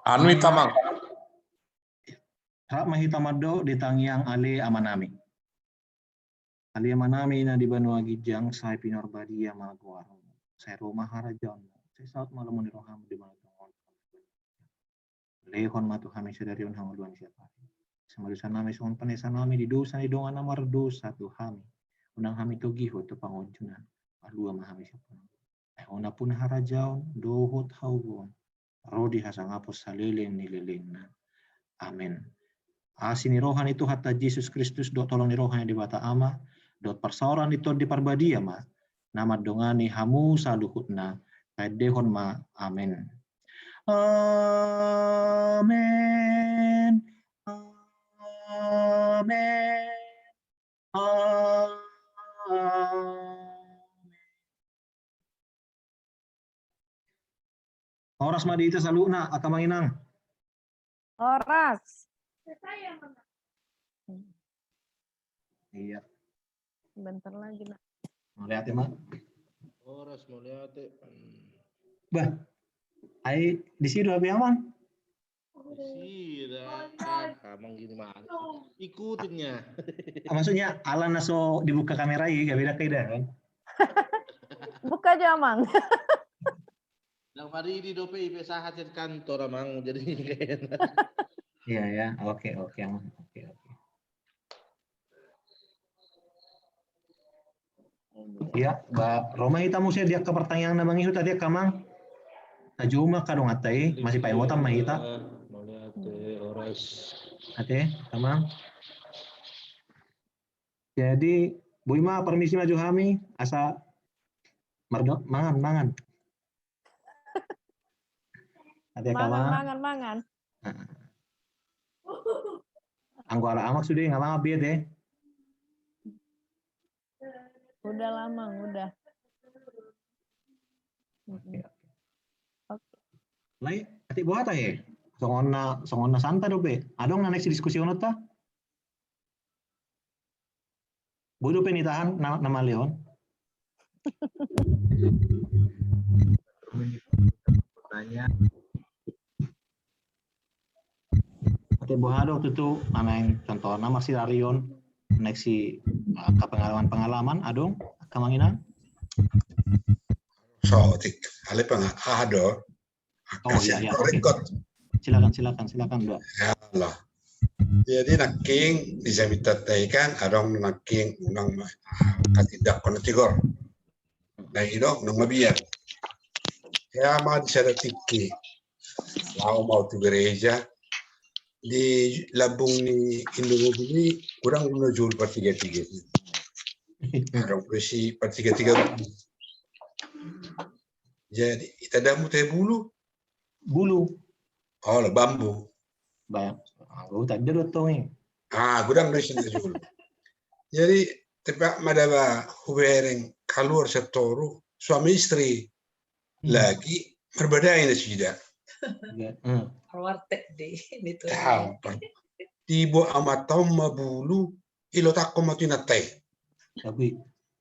Speaker 4: Anu itamang.
Speaker 3: Hak mahitamado di tangyang ali amanami. Ali amanami na di Banua Gijang say pinorbadia magawa. Say rumah harajan. Say saat malam ni roham di mana tungol. Lehon matu kami sedarion hangaluan siapa. Semalusan nami songon panesan nami di dosa di dongan namar dosa tu kami. Unang kami tu giho tu pangonjunan. Alua mahami siapa. Ona pun harajaon dohot haugon. Rodi hasang apos salileng nilileng na. Amin. Asini rohan itu hatta Yesus Kristus dot tolong ni rohan di bata ama dot persauran itu di parbadia ma nama dongani hamu saluhutna kadehon ma amin. Amin. Amin. Amin. Oras madita saluna akamanginang.
Speaker 1: Oras.
Speaker 3: Iya.
Speaker 1: Bentar lagi lah.
Speaker 3: Melihat ya, Mak.
Speaker 4: Oras melihat.
Speaker 3: Bah. Ai di sini lebih aman.
Speaker 4: Sira. Emang gini mah. Ikutinnya.
Speaker 3: Maksudnya ala naso dibuka kamera gak beda kayak kan?
Speaker 1: Buka aja, Mang.
Speaker 4: Yang hari ini dope IP sahat di kantor amang jadi kayak
Speaker 3: Iya ya, oke Amang. Oke. Ya, Mbak Roma kita mesti dia ke pertanyaan namanya itu tadi kamang. Najuma kadung atai masih pakai ngotam mah kita. Ate, kamang. Jadi Bu Ima permisi maju kami asa mardok mangan. Ate kamang.
Speaker 1: Mangan.
Speaker 3: Anggora amak sudah nggak mau biar deh.
Speaker 1: Udah lama, udah.
Speaker 3: Oke. Lai, ati buat ya. Songonna santa dope. Adong na next diskusi ono ta? Bodo pe nitahan nama Leon. Tanya. Ate bohado tutu anang contoh nama si Arion next si pengalaman adong kamangina.
Speaker 5: Sotik, ale pengahado.
Speaker 3: Oh iya, oke. Silakan Mbak.
Speaker 5: Ya Allah. Jadi naking bisa mitataikan adong naking unang katidak kono tigor. Nah itu nang mabiyan. Ya mah disada tiki. Mau tu gereja di labung ni Indonesia kurang menjual per 3-3. Adong presi per 3-3. Jadi kita dah mutai bulu. Oh, bambu.
Speaker 3: Bayang. Aku tak ada dotong.
Speaker 5: Gudang dari sini dulu. Jadi tepat madaba hubereng keluar setoru suami istri lagi berbeda ini sudah.
Speaker 6: Warteg di itu.
Speaker 5: Tibo amat tahu mabulu ilo tak komatu natai.
Speaker 3: Tapi.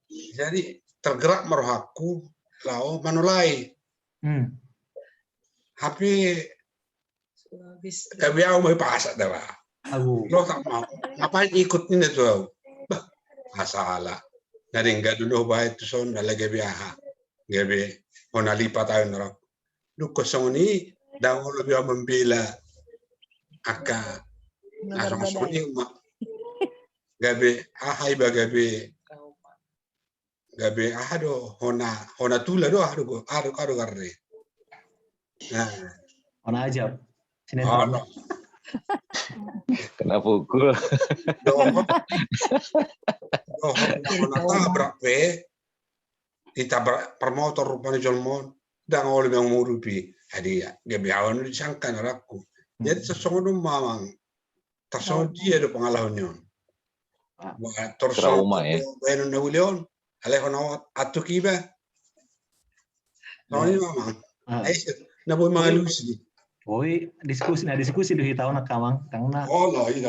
Speaker 5: Jadi tergerak merohaku lau manulai. Tapi kami mau pasak dah. Lo tak mau. Ngapain ikut ini tuh? Masalah. Dari enggak dulu baik itu son lagi biasa. Gabe ona lipat tahun orang. Lu kosong ini dah lebih membela aka. Asam soni mak. Gabe ahai bagabe. Gabe ahado ona tula do ahado garre. Nah.
Speaker 3: Ona aja.
Speaker 5: No.
Speaker 7: Kena pukul.
Speaker 5: Tabrak ditabrak per motor rupanya jolmon dan oleh yang murupi hadiah dia biawan disangka naraku jadi sesuatu mamang tersebut dia ada pengalamannya
Speaker 7: trauma ya
Speaker 5: benar Napoleon aleh honawat atu kiba ini mamang nabu mengalusi.
Speaker 3: Boy diskusi di tahun nakamang karena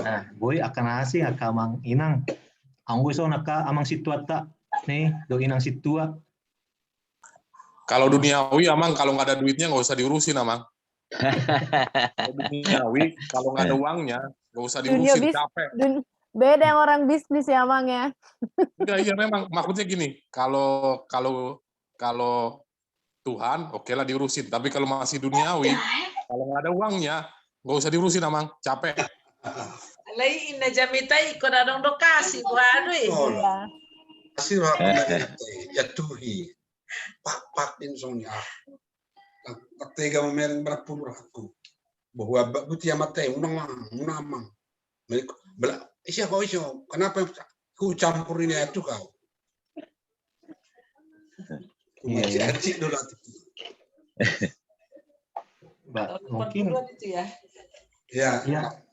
Speaker 3: nah boy akan asing akamang inang anggo so naka amang situa tak nih do inang situa
Speaker 8: kalau duniawi amang kalau nggak ada duitnya nggak usah diurusin amang duniawi kalau nggak ada uangnya nggak usah diurusin capek
Speaker 1: beda yang orang bisnis ya amang ya
Speaker 8: enggak iya memang maksudnya gini kalau Tuhan oke lah diurusin tapi kalau masih duniawi kalau nggak ada uangnya, nggak usah diurusin amang, capek.
Speaker 6: Lai ina jamita ikut adong dokasi buat
Speaker 5: Kasih ya tuhi, pak insomnia. Tak tega memereng berapun aku. Bahwa buti amatai unang. Mereka isya kau isya, kenapa ku campur ini itu kau? Iya. Cik dulu.
Speaker 3: Mbak, mungkin
Speaker 6: itu ya.
Speaker 5: Ya.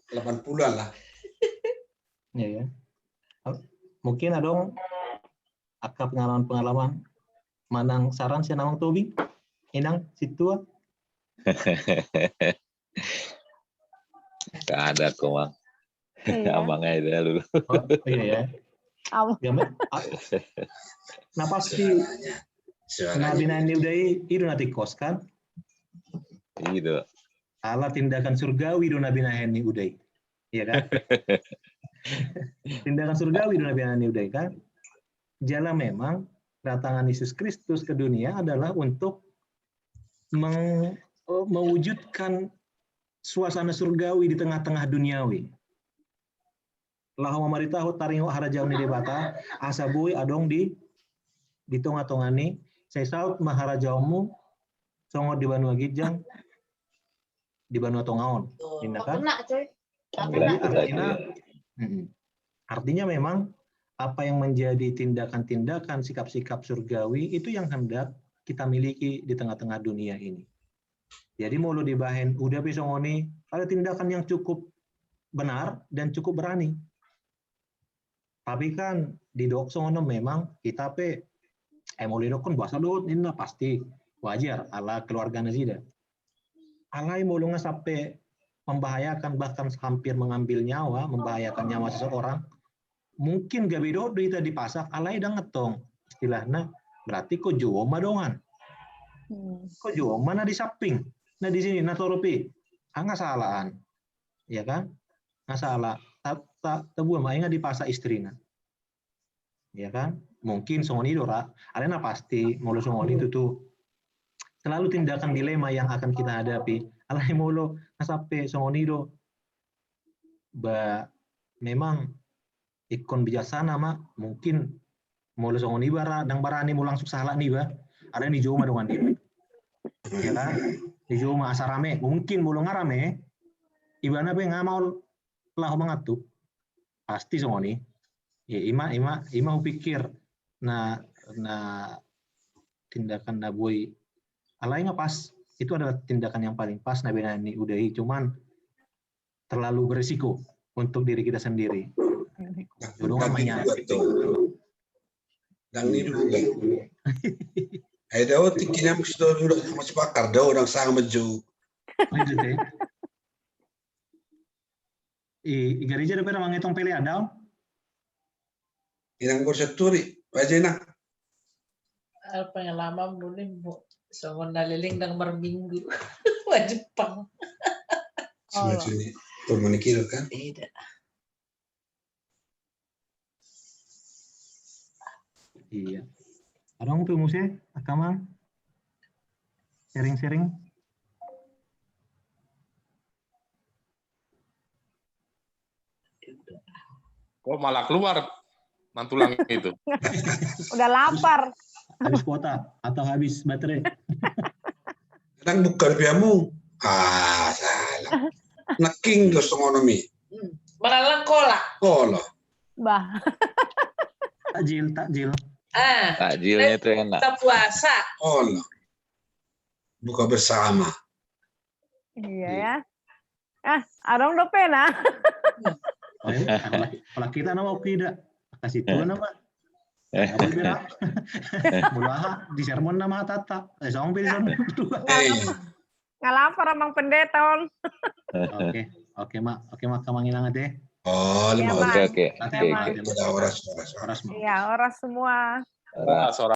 Speaker 5: 80-an lah.
Speaker 3: Ya. Mungkin ada aka pengalaman manang saran si namang Tobi inang situa.
Speaker 7: Gak ada kok mang. Abangnya itu dulu.
Speaker 3: Oh iya ya. Nah pasti Nabi Nani udah itu nanti kos kan?
Speaker 7: Gitu.
Speaker 3: Ala tindakan surgawi do Nabi Nani udah, iya kan? Tindakan surgawi do Nabi Nani udah kan? Jala memang kedatangan Yesus Kristus ke dunia adalah untuk mewujudkan suasana surgawi di tengah-tengah duniawi. Lahu mamaritahu taringo harajau ni debata asabui adong di tonga-tonga ni saya saut maharajaumu songo di Banua Gijang di Banua Tongaon. Kan? Artinya memang apa yang menjadi tindakan-tindakan sikap-sikap surgawi itu yang hendak kita miliki di tengah-tengah dunia ini. Jadi mau lo dibahen udah besongoni ada tindakan yang cukup benar dan cukup berani. Tapi kan di doksono memang kita mulai dokon bahasa dot ini pasti wajar ala keluarga nazida. Alai mulunga sampai membahayakan bahkan hampir mengambil nyawa, membahayakan nyawa seseorang. Mungkin gak beda kita dipasak alai dah ngetong istilahnya berarti kok juoma dongan. Kok juoma na di samping. Nah di sini na toropi. Nggak salahan. Ya kan? Nggak salah. Tebu mainnya di pasar istrinya, ya kan? Mungkin songoni dora, alena pasti mulu songoni itu tuh selalu tindakan dilema yang akan kita hadapi. Alai mulu nasape songoni do, memang ikon bijaksana mah mungkin mulu songoni bara dang barani mau langsung salah nih ada di joma dengan dia, ya kan? Di joma asarame mungkin mulu ngarame, ibana nggak mau lah mengatuk. Pasti songoni ya ima pikir nah tindakan nabui alainya pas itu adalah tindakan yang paling pas nabi nani udahi cuman terlalu berisiko untuk diri kita sendiri. Dulu namanya
Speaker 5: dan ini juga ada waktu kita sudah masih pakar dah orang sangat maju
Speaker 3: Igarija de pera mangetong pele adao.
Speaker 5: Inang borsaturi, wajena.
Speaker 6: Pengalaman nulis songon naliling dang berminggu. Wajib pang.
Speaker 5: Semacam ini, komunikir kan?
Speaker 6: Tidak.
Speaker 3: Iya. Adong tuh musik, akaman. Sharing-sharing.
Speaker 8: Kok malah keluar mantulang itu?
Speaker 1: Udah lapar.
Speaker 3: Habis kuota atau habis baterai?
Speaker 5: Kadang bukan biamu. Salah. Naking dos ngonomi.
Speaker 6: Balalang kola.
Speaker 5: Kola.
Speaker 1: Bah.
Speaker 3: Takjil.
Speaker 7: Takjilnya itu enak.
Speaker 6: Kita puasa.
Speaker 5: Kola. Buka bersama.
Speaker 1: Iya ya. Arong do pena.
Speaker 3: Kalau kita nama tidak kasih tuh nama. Mulaha di sermon nama tata. Song pilih sermon dua.
Speaker 1: Ngalapar amang pendeton.
Speaker 3: Oke mak kamangilang ade.
Speaker 5: Oh,
Speaker 7: Oke.
Speaker 5: Oras.
Speaker 1: Iya, oras semua.
Speaker 8: Oras